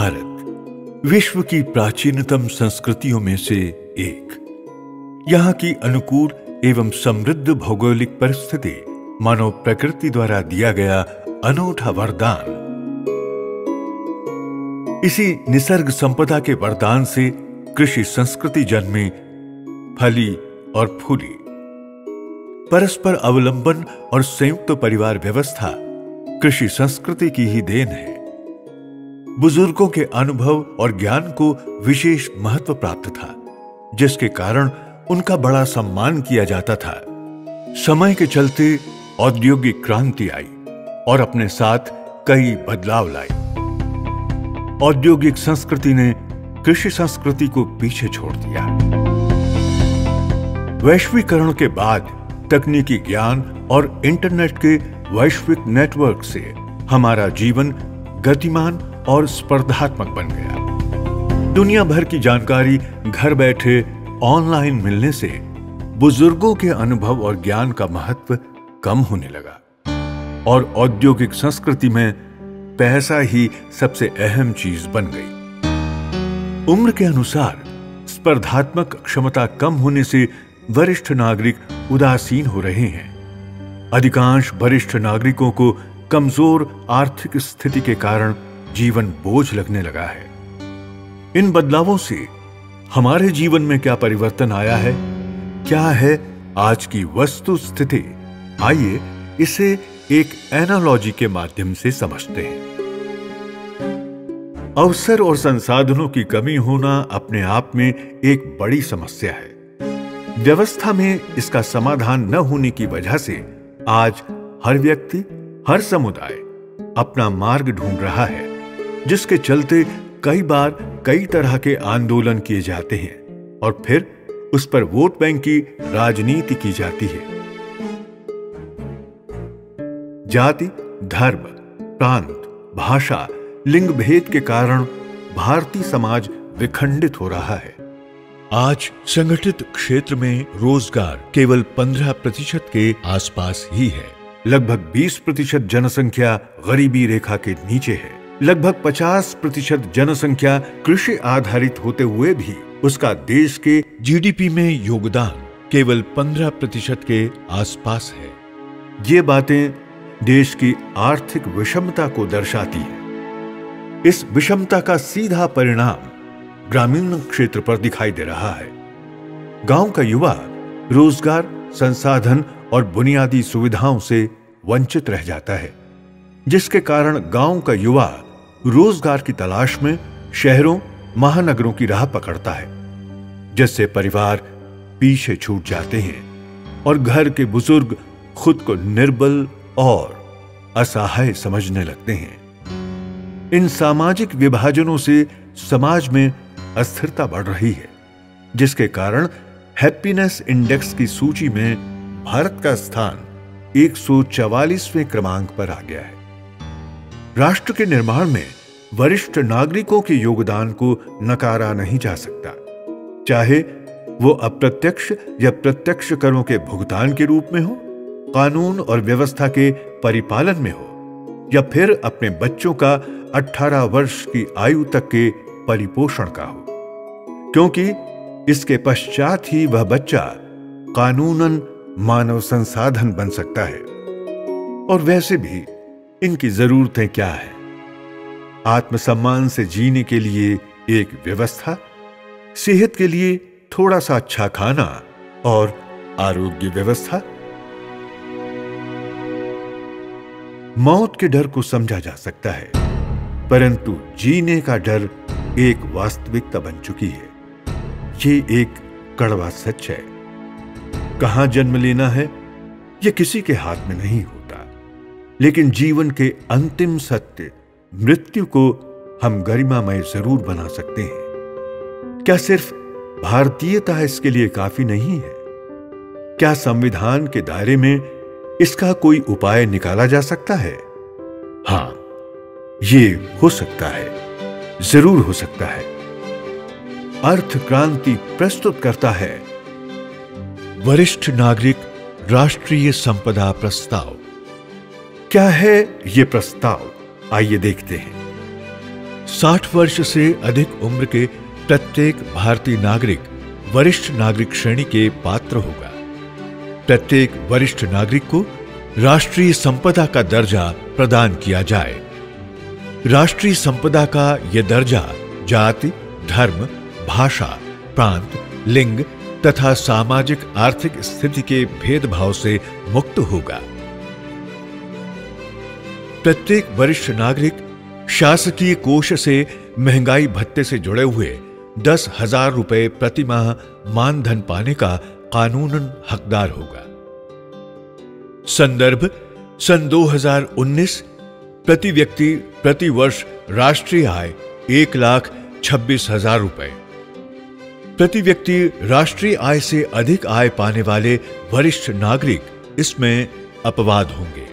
भारत विश्व की प्राचीनतम संस्कृतियों में से एक। यहाँ की अनुकूल एवं समृद्ध भौगोलिक परिस्थिति मानव प्रकृति द्वारा दिया गया अनूठा वरदान। इसी निसर्ग संपदा के वरदान से कृषि संस्कृति जन्मी, फली और फूली। परस्पर अवलंबन और संयुक्त परिवार व्यवस्था कृषि संस्कृति की ही देन है। बुजुर्गों के अनुभव और ज्ञान को विशेष महत्व प्राप्त था, जिसके कारण उनका बड़ा सम्मान किया जाता था। समय के चलते औद्योगिक क्रांति आई और अपने साथ कई बदलाव लाई। औद्योगिक संस्कृति ने कृषि संस्कृति को पीछे छोड़ दिया। वैश्वीकरण के बाद तकनीकी ज्ञान और इंटरनेट के वैश्विक नेटवर्क से हमारा जीवन गतिमान और स्पर्धात्मक बन गया। दुनिया भर की जानकारी घर बैठे ऑनलाइन मिलने से बुजुर्गों के अनुभव और ज्ञान का महत्व कम होने लगा और औद्योगिक संस्कृति में पैसा ही सबसे अहम चीज बन गई। उम्र के अनुसार स्पर्धात्मक क्षमता कम होने से वरिष्ठ नागरिक उदासीन हो रहे हैं। अधिकांश वरिष्ठ नागरिकों को कमजोर आर्थिक स्थिति के कारण जीवन बोझ लगने लगा है। इन बदलावों से हमारे जीवन में क्या परिवर्तन आया है, क्या है आज की वस्तु स्थिति, आइए इसे एक एनालॉजी के माध्यम से समझते हैं। अवसर और संसाधनों की कमी होना अपने आप में एक बड़ी समस्या है। व्यवस्था में इसका समाधान न होने की वजह से आज हर व्यक्ति, हर समुदाय अपना मार्ग ढूंढ रहा है, जिसके चलते कई बार कई तरह के आंदोलन किए जाते हैं और फिर उस पर वोट बैंक की राजनीति की जाती है। जाति, धर्म, प्रांत, भाषा, लिंग भेद के कारण भारतीय समाज विखंडित हो रहा है। आज संगठित क्षेत्र में रोजगार केवल 15% के आसपास ही है। लगभग 20% जनसंख्या गरीबी रेखा के नीचे है। लगभग 50% जनसंख्या कृषि आधारित होते हुए भी उसका देश के जीडीपी में योगदान केवल 15% के आसपास है। ये बातें देश की आर्थिक विषमता को दर्शाती है। इस विषमता का सीधा परिणाम ग्रामीण क्षेत्र पर दिखाई दे रहा है। गांव का युवा रोजगार, संसाधन और बुनियादी सुविधाओं से वंचित रह जाता है, जिसके कारण गांव का युवा रोजगार की तलाश में शहरों, महानगरों की राह पकड़ता है, जिससे परिवार पीछे छूट जाते हैं और घर के बुजुर्ग खुद को निर्बल और असहाय समझने लगते हैं। इन सामाजिक विभाजनों से समाज में अस्थिरता बढ़ रही है, जिसके कारण हैप्पीनेस इंडेक्स की सूची में भारत का स्थान 144वें क्रमांक पर आ गया है। राष्ट्र के निर्माण में वरिष्ठ नागरिकों के योगदान को नकारा नहीं जा सकता, चाहे वो अप्रत्यक्ष या प्रत्यक्ष करों के भुगतान के रूप में हो, कानून और व्यवस्था के परिपालन में हो, या फिर अपने बच्चों का 18 वर्ष की आयु तक के परिपोषण का हो, क्योंकि इसके पश्चात ही वह बच्चा कानूनन मानव संसाधन बन सकता है। और वैसे भी इनकी जरूरतें क्या है? आत्मसम्मान से जीने के लिए एक व्यवस्था, सेहत के लिए थोड़ा सा अच्छा खाना और आरोग्य व्यवस्था। मौत के डर को समझा जा सकता है, परंतु जीने का डर एक वास्तविकता बन चुकी है। ये एक कड़वा सच है। कहां जन्म लेना है, यह किसी के हाथ में नहीं होता, लेकिन जीवन के अंतिम सत्य, मृत्यु को हम गरिमामय जरूर बना सकते हैं। क्या सिर्फ भारतीयता इसके लिए काफी नहीं है? क्या संविधान के दायरे में इसका कोई उपाय निकाला जा सकता है? हां, ये हो सकता है, जरूर हो सकता है। अर्थ क्रांति प्रस्तुत करता है वरिष्ठ नागरिक राष्ट्रीय संपदा प्रस्ताव। क्या है ये प्रस्ताव? आइए देखते हैं। 60 वर्ष से अधिक उम्र के प्रत्येक भारतीय नागरिक वरिष्ठ नागरिक श्रेणी के पात्र होगा। प्रत्येक वरिष्ठ नागरिक को राष्ट्रीय संपदा का दर्जा प्रदान किया जाए। राष्ट्रीय संपदा का यह दर्जा जाति, धर्म, भाषा, प्रांत, लिंग तथा सामाजिक आर्थिक स्थिति के भेदभाव से मुक्त होगा। प्रत्येक वरिष्ठ नागरिक शासकीय कोष से महंगाई भत्ते से जुड़े हुए 10,000 रुपए प्रति माह मानधन पाने का कानूनन हकदार होगा। संदर्भ सन 2019 प्रति व्यक्ति प्रति वर्ष राष्ट्रीय आय 1,26,000 रुपए। प्रति व्यक्ति राष्ट्रीय आय से अधिक आय पाने वाले वरिष्ठ नागरिक इसमें अपवाद होंगे।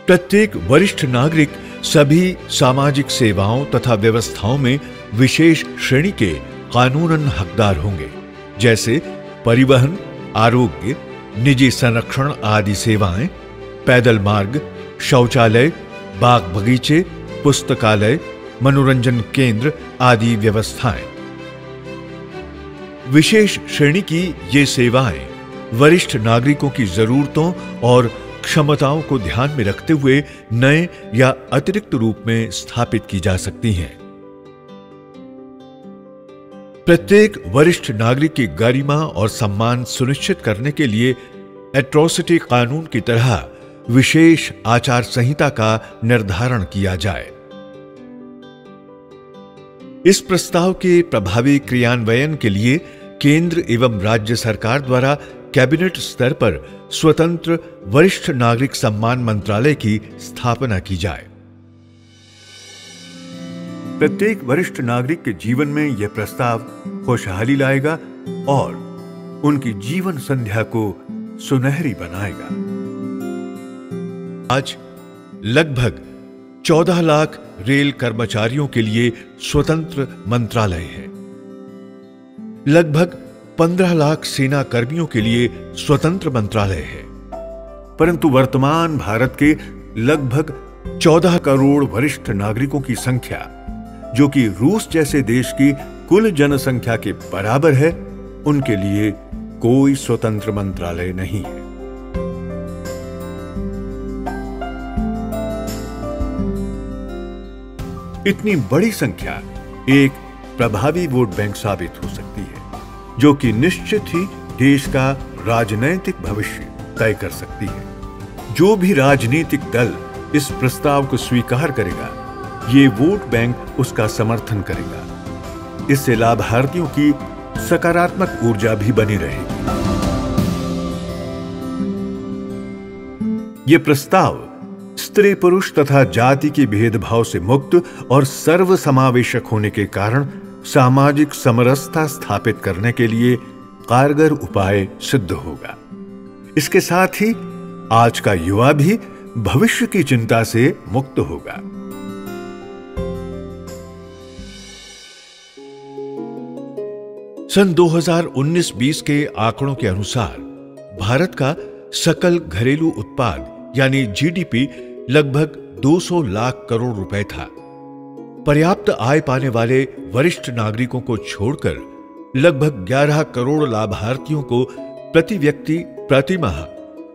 प्रत्येक वरिष्ठ नागरिक सभी सामाजिक सेवाओं तथा व्यवस्थाओं में विशेष श्रेणी के कानूनन हकदार होंगे, जैसे परिवहन, आरोग्य, निजी संरक्षण आदि सेवाएं, पैदल मार्ग, शौचालय, बाग बगीचे, पुस्तकालय, मनोरंजन केंद्र आदि व्यवस्थाएं। विशेष श्रेणी की ये सेवाएं वरिष्ठ नागरिकों की जरूरतों और क्षमताओं को ध्यान में रखते हुए नए या अतिरिक्त रूप में स्थापित की जा सकती हैं। प्रत्येक वरिष्ठ नागरिक की गरिमा और सम्मान सुनिश्चित करने के लिए एट्रोसिटी कानून की तरह विशेष आचार संहिता का निर्धारण किया जाए। इस प्रस्ताव के प्रभावी क्रियान्वयन के लिए केंद्र एवं राज्य सरकार द्वारा कैबिनेट स्तर पर स्वतंत्र वरिष्ठ नागरिक सम्मान मंत्रालय की स्थापना की जाए। प्रत्येक वरिष्ठ नागरिक के जीवन में यह प्रस्ताव खुशहाली लाएगा और उनकी जीवन संध्या को सुनहरी बनाएगा। आज लगभग 14 लाख रेल कर्मचारियों के लिए स्वतंत्र मंत्रालय है। लगभग 15 लाख सेना कर्मियों के लिए स्वतंत्र मंत्रालय है। परंतु वर्तमान भारत के लगभग 14 करोड़ वरिष्ठ नागरिकों की संख्या, जो कि रूस जैसे देश की कुल जनसंख्या के बराबर है, उनके लिए कोई स्वतंत्र मंत्रालय नहीं है। इतनी बड़ी संख्या एक प्रभावी वोट बैंक साबित हो सकती है, जो कि निश्चित ही देश का राजनैतिक भविष्य तय कर सकती है। जो भी राजनीतिक दल इस प्रस्ताव को स्वीकार करेगा, ये वोट बैंक उसका समर्थन करेगा। इससे लाभार्थियों की सकारात्मक ऊर्जा भी बनी रहेगी। ये प्रस्ताव स्त्री पुरुष तथा जाति के भेदभाव से मुक्त और सर्वसमावेशक होने के कारण सामाजिक समरसता स्थापित करने के लिए कारगर उपाय सिद्ध होगा। इसके साथ ही आज का युवा भी भविष्य की चिंता से मुक्त होगा। सन 2019-20 के आंकड़ों के अनुसार भारत का सकल घरेलू उत्पाद यानी जीडीपी लगभग 200 लाख करोड़ रुपए था। पर्याप्त आय पाने वाले वरिष्ठ नागरिकों को छोड़कर लगभग 11 करोड़ लाभार्थियों को प्रति व्यक्ति प्रति माह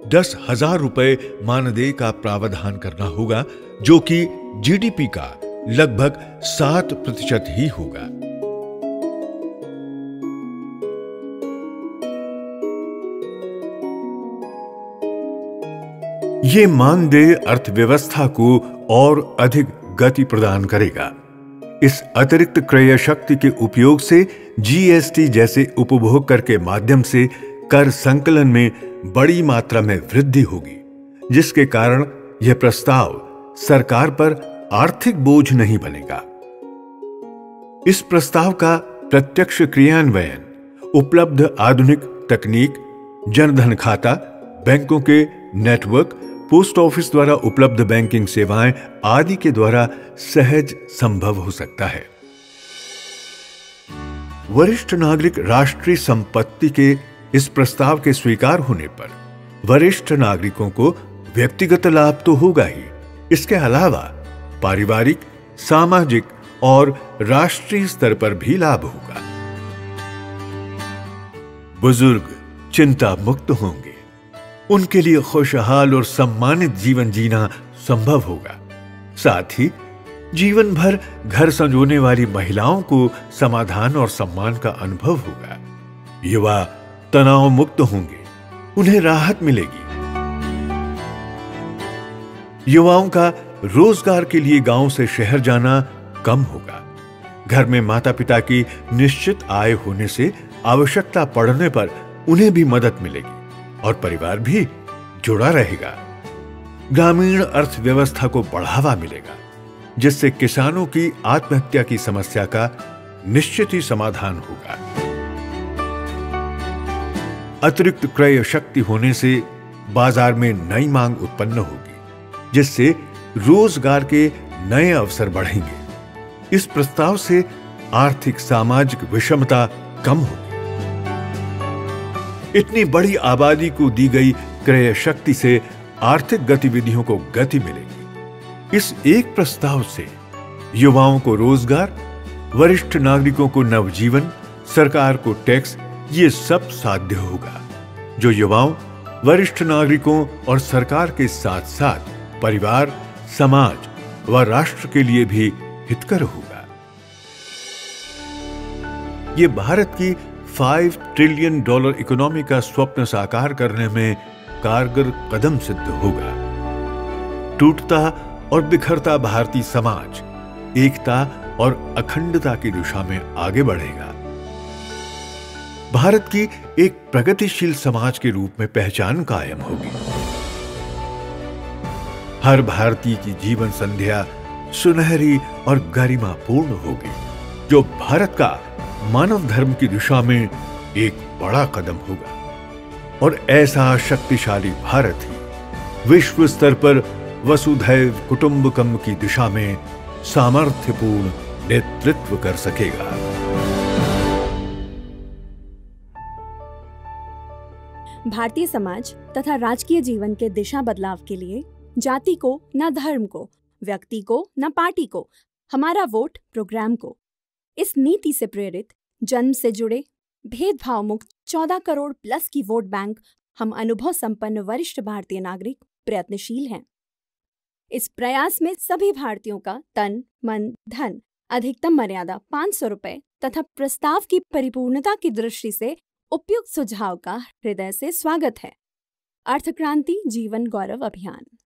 10,000 रुपए मानदेय का प्रावधान करना होगा, जो कि जीडीपी का लगभग 7% ही होगा। ये मानदेय अर्थव्यवस्था को और अधिक गति प्रदान करेगा। इस अतिरिक्त क्रय शक्ति के उपयोग से जीएसटी जैसे उपभोग कर के माध्यम से कर संकलन में बड़ी मात्रा में वृद्धि होगी, जिसके कारण यह प्रस्ताव सरकार पर आर्थिक बोझ नहीं बनेगा। इस प्रस्ताव का प्रत्यक्ष क्रियान्वयन उपलब्ध आधुनिक तकनीक, जनधन खाता, बैंकों के नेटवर्क, पोस्ट ऑफिस द्वारा उपलब्ध बैंकिंग सेवाएं आदि के द्वारा सहज संभव हो सकता है। वरिष्ठ नागरिक राष्ट्रीय संपत्ति के इस प्रस्ताव के स्वीकार होने पर वरिष्ठ नागरिकों को व्यक्तिगत लाभ तो होगा ही, इसके अलावा पारिवारिक, सामाजिक और राष्ट्रीय स्तर पर भी लाभ होगा। बुजुर्ग चिंता मुक्त होंगे, उनके लिए खुशहाल और सम्मानित जीवन जीना संभव होगा। साथ ही जीवन भर घर संजोने वाली महिलाओं को समाधान और सम्मान का अनुभव होगा। युवा तनाव मुक्त होंगे, उन्हें राहत मिलेगी। युवाओं का रोजगार के लिए गांव से शहर जाना कम होगा। घर में माता पिता की निश्चित आय होने से आवश्यकता पड़ने पर उन्हें भी मदद मिलेगी और परिवार भी जुड़ा रहेगा। ग्रामीण अर्थव्यवस्था को बढ़ावा मिलेगा, जिससे किसानों की आत्महत्या की समस्या का निश्चित ही समाधान होगा। अतिरिक्त क्रय शक्ति होने से बाजार में नई मांग उत्पन्न होगी, जिससे रोजगार के नए अवसर बढ़ेंगे। इस प्रस्ताव से आर्थिक सामाजिक विषमता कम होगी। इतनी बड़ी आबादी को दी गई क्रय शक्ति से आर्थिक गतिविधियों को गति मिलेगी। इस एक प्रस्ताव से युवाओं को रोजगार, वरिष्ठ नागरिकों को नवजीवन, सरकार को टैक्स, ये सब साध्य होगा, जो युवाओं, वरिष्ठ नागरिकों और सरकार के साथ साथ परिवार, समाज व राष्ट्र के लिए भी हितकर होगा। ये भारत की $5 ट्रिलियन इकोनॉमी का स्वप्न साकार करने में कारगर कदम सिद्ध होगा। टूटता और बिखरता भारतीय समाज एकता और अखंडता की दिशा में आगे बढ़ेगा। भारत की एक प्रगतिशील समाज के रूप में पहचान कायम होगी। हर भारतीय की जीवन संध्या सुनहरी और गरिमापूर्ण होगी, जो भारत का मानव धर्म की दिशा में एक बड़ा कदम होगा। और ऐसा शक्तिशाली भारत ही विश्व स्तर पर वसुधैव कुटुंबकम की दिशा में सामर्थ्यपूर्ण नेतृत्व कर सकेगा। भारतीय समाज तथा राजकीय जीवन के दिशा बदलाव के लिए जाति को न धर्म को, व्यक्ति को न पार्टी को, हमारा वोट प्रोग्राम को, इस नीति से प्रेरित जन्म से जुड़े भेदभाव मुक्त 14 करोड़ प्लस की वोट बैंक हम अनुभव संपन्न वरिष्ठ भारतीय नागरिक प्रयत्नशील हैं। इस प्रयास में सभी भारतीयों का तन, मन, धन, अधिकतम मर्यादा ₹500 तथा प्रस्ताव की परिपूर्णता की दृष्टि से उपयुक्त सुझाव का हृदय से स्वागत है। अर्थ क्रांति जीवन गौरव अभियान।